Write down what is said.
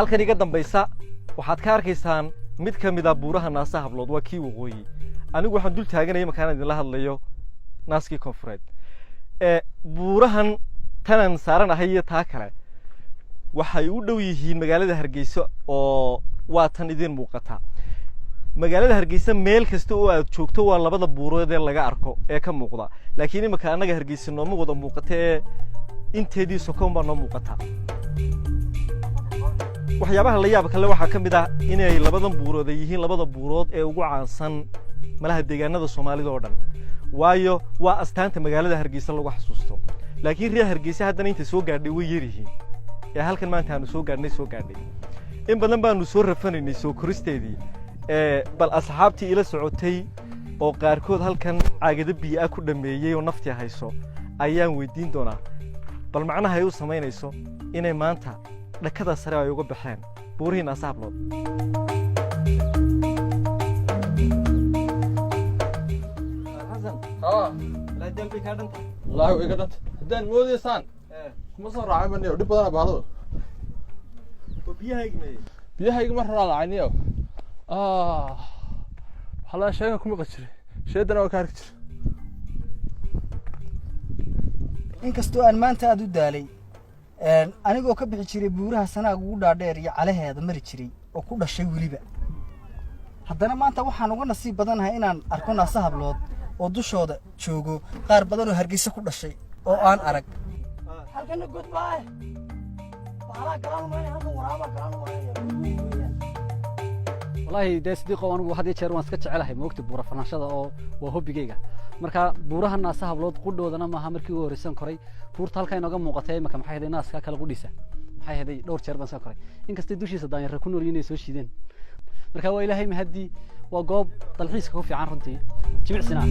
halkan iga dambaysa waxaad ka arkaysaan mid ka mid ah buuraha Naasa Hablood waa kii waqooyi anigu waxaan dul taaganay markaan idin la hadlayo naaskii koonfureed buurahan tanan saaran ahay iyo taa kale waxay u dhow yihiin magaalada Hargeysa oo waa tan idin muuqata magaalada Hargeysa meel kasta oo aad joogto waa labada buurood ee laga arko ee ka muuqda laakiin imika anaga Hargeysa nooma wada muuqatee inteedii sokoon baa noo muuqata waxyaabaha la yaab kale waxa kamid ah inay labadan buurood yihiin labada buurood ee ugu caansan malaha deegaanada Soomaalida oo dhan waayo waa astaanta magaalada Hargeysa lagu xasuusto laakiin reer Hargeysa haddana inta soo gaadhay way yarihiin ee halkan maanta aanu soo gaadhnay in badan baanu soo rafanaynay soo koristeedii bal asxaabtii ila socotay oo qaarkood halkan caagada biyo ku dhameeyay oo nafti hayso ayaan weydiin doonaa bal macnaha ay u sameynayso inay maanta dhakada sare ay uga baxeen buurihiin Naasa Hablood لا جنبي كادنت والله way ka dhanta hadaan moodeysaan kuma soo raacay baniyo dib badan baado biyahayga ma raacayniyo hala sheega kuma qajire sheedana waa ka arki jir inkastoo aan maanta aad u daalay anigoo ka bixi jiray buuraha sanaaga ugu dhaadheer iyo calaheeda mari jiray oo ku dhashay wiliba haddana maanta waxaan uga nasiib badanahay inaan arko Naasa Hablood oo dushooda joogo qaar badan oo Hargeysa ku dhashay oo aan arag halkan goodbye waxa galaan ma halkan waraaba galaan wallahi deesdiqo anigu hadii jeer waan iska jecelahay moogta buura fanaanshada oo waa hobbigayga marka buuraha Naasa Hablood qudhoodana maaha markii uu horeysan koray buurta halka inooga muuqatay imaka maxay haday naaska kala qudhisa maxay haday dhowr jeer baan soo koray inkastoo dushiisa daanyar ku nool yihiin soo shiideen marka waa ilaahay mahadi waa goob dalxiiska ku fiican runtii jimicsiina